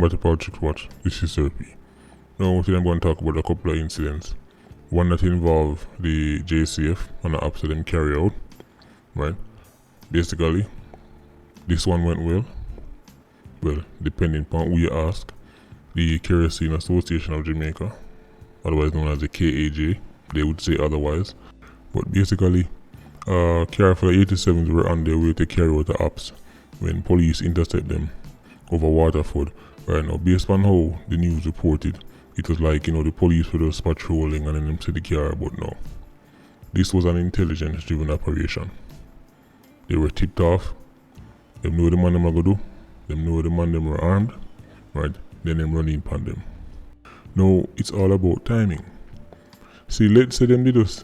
Welcome back to Project Watch. This is Serpy. Now today I'm going to talk about a couple of incidents. One that involve the JCF and the ops that them carry out. Right? Basically, this one went well. Well, depending upon who you ask. The Kerosene Association of Jamaica, otherwise known as the KAJ, they would say otherwise. But basically, car for the 87s were on their way to carry out the ops when police intercept them over Waterford. Right now, based on how the news reported, it was like, the police were just patrolling and then them see the car, but no. This was an intelligence-driven operation. They were tipped off. Them know the man them are gonna do. Them know the man them were armed. Right? Then them run in upon them. Now, it's all about timing. See, let's say them did us.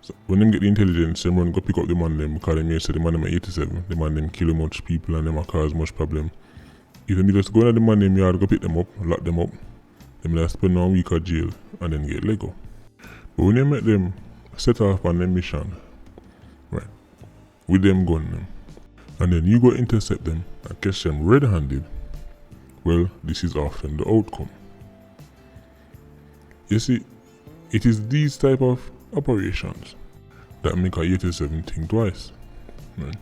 So when them get the intelligence, them run go pick up the man them because they may say the man them are 87. The man them kill much people and them a cause much problem. If them just go to the man them yard, go pick them up, lock them up, them will spend 1 week at jail and then get let go. But when they met them, set off on their mission, right, with them gun them, and then you go intercept them and catch them red-handed, well, this is often the outcome. You see, it is these type of operations that make a 87 think twice, right?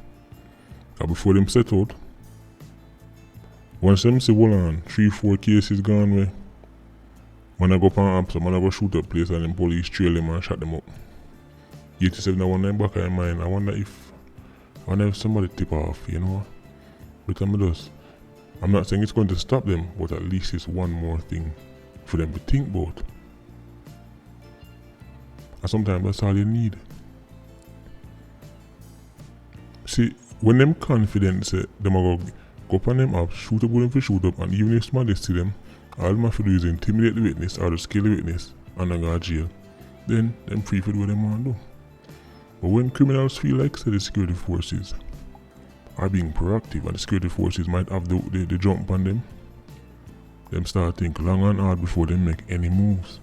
And before them set out, once them say, hold on, 3-4 cases gone way, man I go pan up, so man I go shoot up place and then police trail them and shut them up. 87 I wonder in back of my mind, I wonder if somebody tip off, But I'm not saying it's going to stop them, but at least it's one more thing for them to think about. And sometimes that's all you need. See, when them confident say them are going to go up on them up, shoot up with them for shoot up, and even if somebody see them, all them have to do is intimidate the witness or just kill the witness and then go to jail. Then them free for do what they want to do. But when criminals feel like say the security forces are being proactive and the security forces might have the jump on them start think long and hard before they make any moves.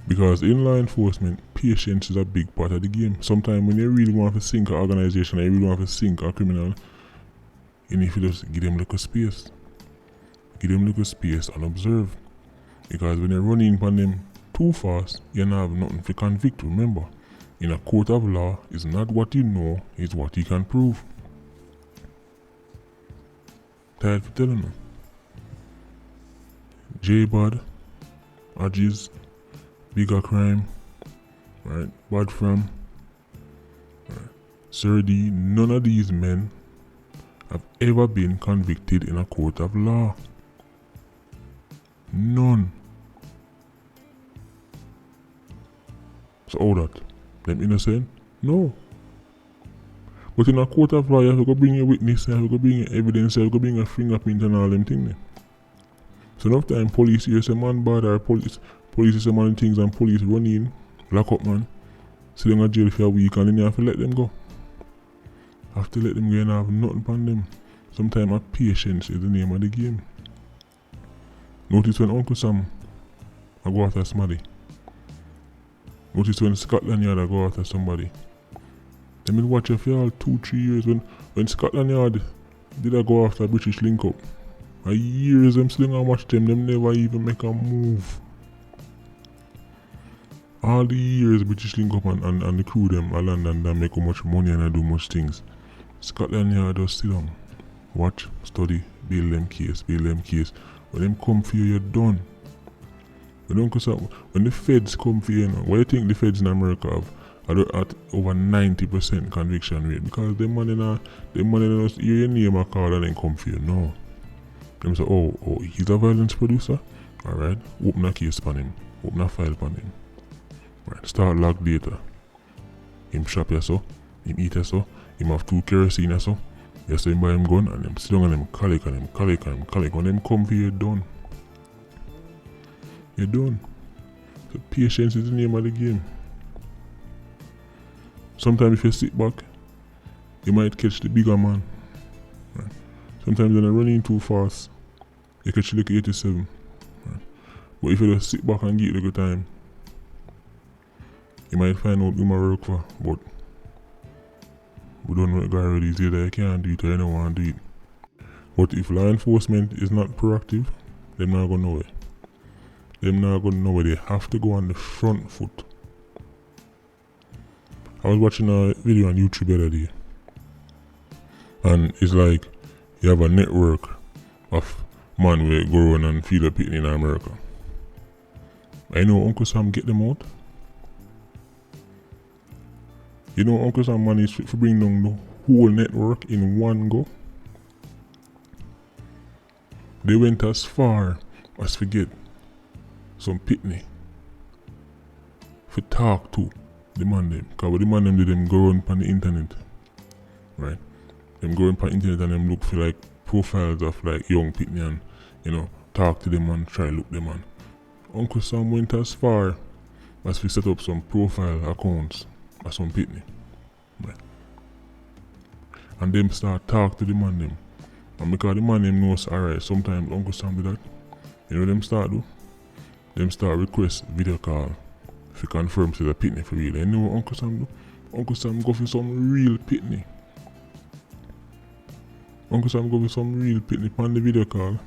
Because in law enforcement, patience is a big part of the game. Sometimes when you really want to sink an organization and you really want to sink a criminal, you need to just give them a little space. Give them a little space and observe. Because when you run in upon them too fast, you don't have nothing to convict. Remember, in a court of law, it's not what you know, it's what you can prove. Tired for telling them. J-Bad, Ajiz, Bigger Crime, right? Bad From, right? Sir D, none of these men have ever been convicted in a court of law. None. So how that? Them innocent? No. But in a court of law, you have to go bring your witness, you have to go bring your evidence, you have to go bring your fingerprint and all them things. So enough time police hear say man bad or police say man things and police run in, lock up man, sit them in jail for a week and then you have to let them go. Have to let them go and have nothing upon them. Sometimes patience is the name of the game. Notice when Uncle Sam I go after somebody. Notice when Scotland Yard I go after somebody. They will watch you for all 2-3 years. When Scotland Yard did I go after British Link Up, for years them sitting and watch them never even make a move. All the years British Link Up and the crew them I land and make much money and I do much things. Scotland Yard just sit down, watch, study, build them case. When them come for you, you're done. When the feds come for you, what do you think the feds in America have at over 90% conviction rate? Because them money just hear your name a call and then come for you. No. Them say, oh, he's a violence producer? Alright, open a case upon him. Open a file upon him. Right, start log data. Him shop ya so, him eat ya so, him have 2 kerosene ya so. You say him buy him gun and them sit down and them collect. When them come for you, you're done. You're done. So patience is the name of the game. Sometimes if you sit back, you might catch the bigger man. Right. Sometimes when you're running too fast, you catch the little 87. Right. But if you just sit back and give it a good time, you might find out who my work for, but we don't know the guy already say that you can't do it or you don't want to do it. But if law enforcement is not proactive, Them not go nowhere. Them not go nowhere. They have to go on the front foot. I was watching a video on YouTube the other day, and it's like you have a network of man where go around and feed a picnic in America. I know Uncle Sam get them out. You know Uncle Sam managed to bring down the whole network in one go. They went as far as to get some picnic for talk to the man them. Cause the man them do them go around on the internet. Right? Them go around on the internet and them look for like profiles of like young picnic and talk to them and try look them on. Uncle Sam went as far as to set up some profile accounts of some picnic. Right? And them start talk to the man them. And because the man them knows alright, sometimes Uncle Sam do that. You know them start do? Them start request video call to confirm to the picnic for real. You know what Uncle Sam do? Uncle Sam go for some real picnic. Uncle Sam go for some real picnic on the video call.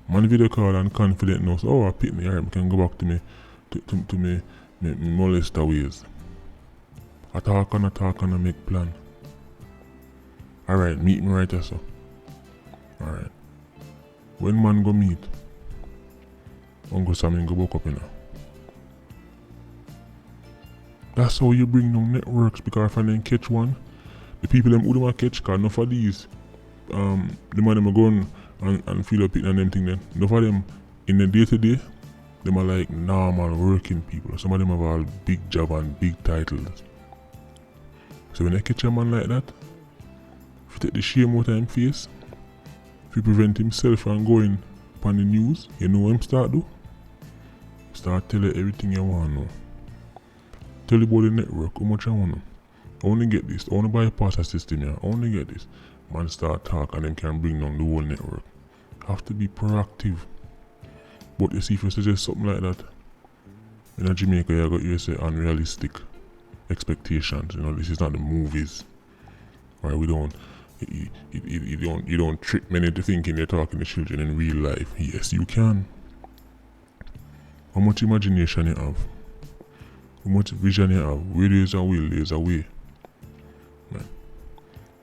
Man video call and confident now. So, oh, a picnic, alright, I can go back to me molester ways. I talk and make plan. Alright, meet me right there, so. Alright. When man go meet, Uncle Sam go back up, That's how you bring down networks, because if I then catch one, the people them who don't catch, cause enough of these, the man them are going and feel up it and them thing then. Enough of them in the day to day, them are like normal working people. Some of them have all big job and big titles. So when I catch a man like that, if you take the shame out of him face, if you prevent himself from going upon the news, you know what him start do? Start telling everything you want to know. Tell you about the network, how much I want to know. I want to get this, I want to bypass a system here, I want to get this. Man start talk and them can bring down the whole network. Have to be proactive. But you see, if you suggest something like that, in Jamaica you got say unrealistic expectations. This is not the movies. Right? We don't you don't trick men into thinking you're talking to children in real life. Yes, you can. How much imagination you have, how much vision you have, where there is a will, there is a way. Man.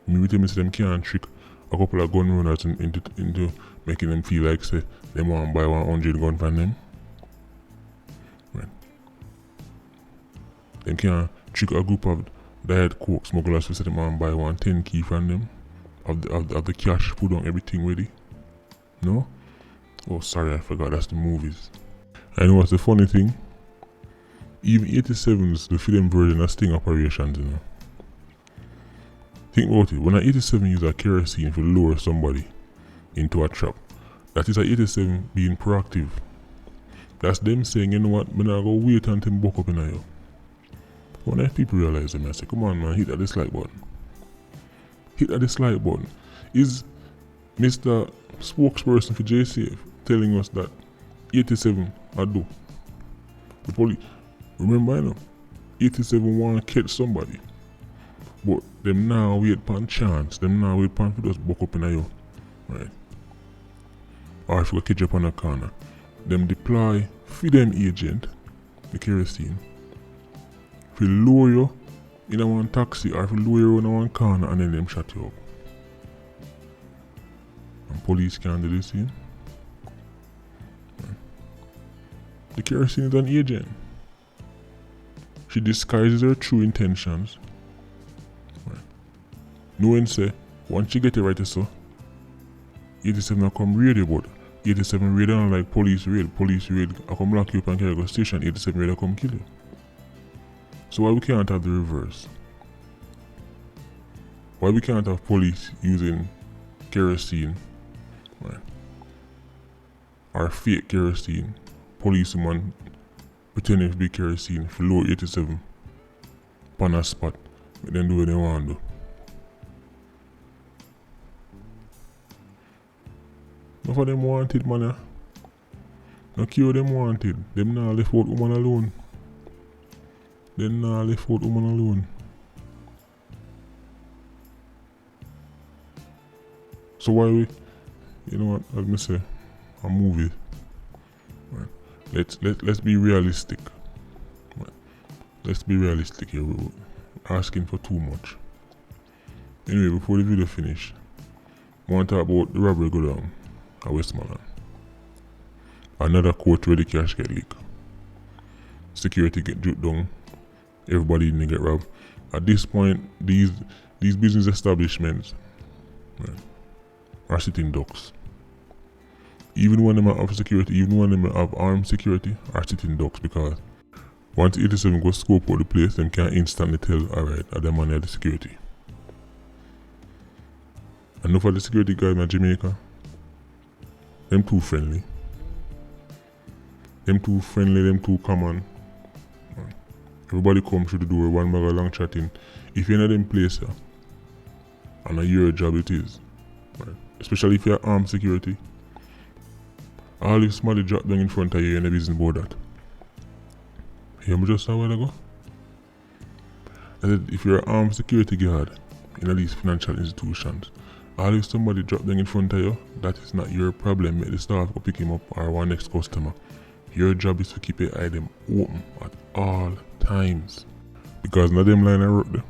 Me tell me say them can't trick a couple of gun runners into making them feel like say them want to buy 100 gun from them. Right. Them can't trick a group of diet coke smugglers to say them want to buy 110 key from them. Of the cash, put on everything ready. No? Oh sorry, I forgot, that's the movies. And what's the funny thing? Even 87s, the film version of sting operations, Think about it, when an 87 uses a kerosene to lure somebody into a trap, that is a 87 being proactive. That's them saying, you know what, I'm not going to wait until I'm buck up in you. When people realize them, I say, come on man, hit that dislike button. Hit that dislike button. Is Mr. Spokesperson for JCF telling us that 87 I do? The police, remember 87 want to catch somebody. But them now wait upon chance, them now wait upon for just buck up in you. Right? Or if you catch up on a corner, them deploy for them agent, the kerosene, if you lure you in a one taxi or if you lure you in a one corner and then them shut you up. And police can't do this thing. Right? The kerosene is an agent. She disguises her true intentions. Right? No one say, once you get it right so, 87 will come raid you, but 87 raid on like police raid, I come lock you up and carry go station, 87 raid I come kill you. So why we can't have the reverse? Why we can't have police using kerosene, right? Or fake kerosene, policeman pretending to be kerosene for low 87 on a spot, but then do what they want to do. Enough of them wanted, man. No cure them wanted. Them now left out woman alone. Them now left out woman alone. So why we, you know what, as me say, a movie. Right? Let's be realistic. Right? Let's be realistic here. We're asking for too much. Anyway, before the video finish, I want to talk about the robbery go down at Westmoreland. Another court where the cash get leaked. Security get juked down. Everybody didn't get robbed. At this point, these business establishments, right, are sitting ducks. Even when they have security, even when they have armed security, are sitting ducks because once 87 go scope out the place, them can instantly tell, alright, are them money at the security. And enough of the security guys in Jamaica, them too friendly. Them too common. Everybody come through the door, one bag of long chatting. If you're in them place, and your job it is, right? Especially if you're armed security, all if somebody drop down in front of you, you're in a business about that. Hear me just a while ago? I said, if you're an armed security guard in these financial institutions, all if somebody drop down in front of you, that is not your problem. Make the staff go pick him up or one next customer. Your job is to keep your eye them open at all times. Because none of them line I wrote there.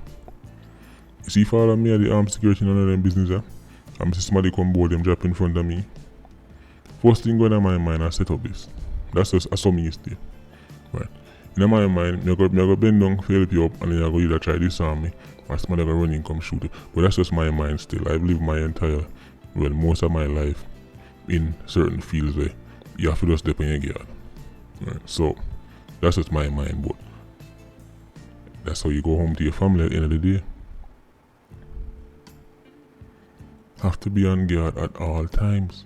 You see, if all of me are the armed security, none of them business, and see somebody come board them drop in front of me. First thing going in my mind, I set up this. That's just assuming you stay. Right. In my mind, I go bend down, help you up, and then I go either try this on me, or somebody go running come shoot it. But that's just my mind still. I've lived my most of my life in certain fields where you have to just step on your guard. Right. So, that's just my mind, but that's how you go home to your family at the end of the day. Have to be on guard at all times.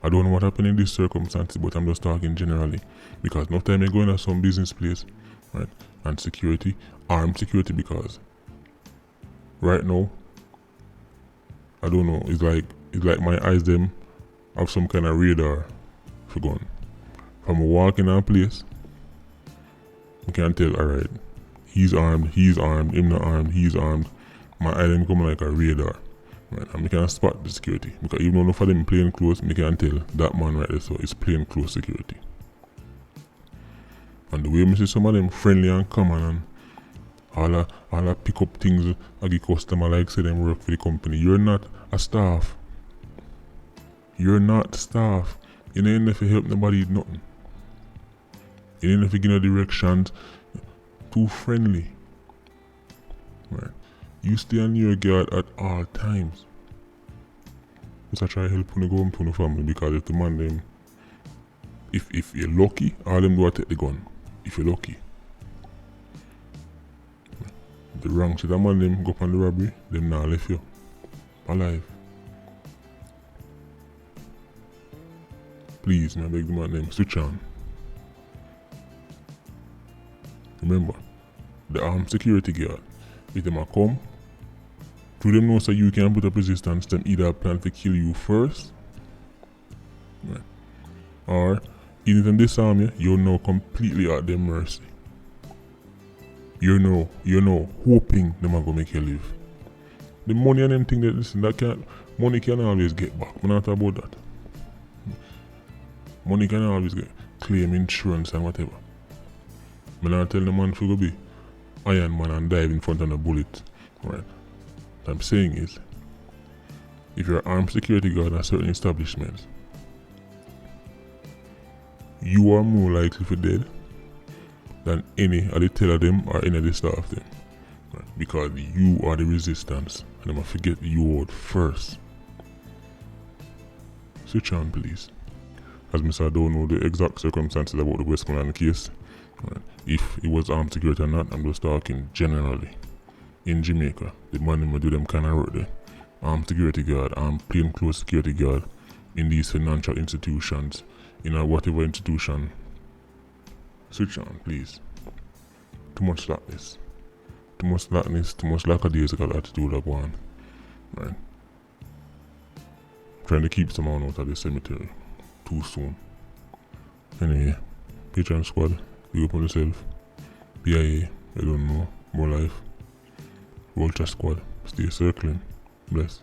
I don't know what happened in this circumstance, but I'm just talking generally. Because no time you go in some business place, right, and security, armed security, because right now, I don't know, it's like my eyes them have some kind of radar for gun. From walking in a place, I can tell, alright, he's armed, him not armed, he's armed. My eye them come like a radar. Right, and I can spot the security. Because even though for them plain clothes, I can tell that man right there, so it's plain clothes security. And the way I see some of them friendly and common and all pick up things like a customer like say them work for the company. You're not a staff. You're not staff. You ain't if you help nobody with nothing. You ain't if you give no directions. Too friendly. Right. You stay on your guard at all times. Just try to help you go home to the family, because if the man them, if you're lucky, all them do is take the gun. If you're lucky. The wrong shit, the man them go up on the robbery, them now left you alive. Please, I beg the man them, switch on. Remember, the armed security guard, if them a come, to them know so you can put up resistance, them either plan to kill you first, right, or even if them disarm you, you're now completely at their mercy. You're now hoping them are gonna make you live. The money and them thing that listen, money can always get back. I'm not about that. Money can always claim insurance and whatever. I'm not telling the man to go be Iron Man and dive in front of a bullet. Right. What I'm saying is, if you're an armed security guard at certain establishments, you are more likely to be dead than any of the teller them or any of the staff them. Right. Because you are the resistance. And I'm going to forget you out first. Switch on, please. As I said, I don't know the exact circumstances about the Westmoreland case. Right. If it was armed security or not, I'm just talking generally. In Jamaica, the man will do them kind of work there. Armed security guard, plainclothes security guard in these financial institutions, in a whatever institution. Switch on, please. Too much slackness. Too much slackness, too much lackadaisical attitude of one. Right. Trying to keep someone out of the cemetery too soon. Anyway, Patreon squad, big up on yourself. PIA, I don't know, more life. Vulture squad, stay circling. Bless.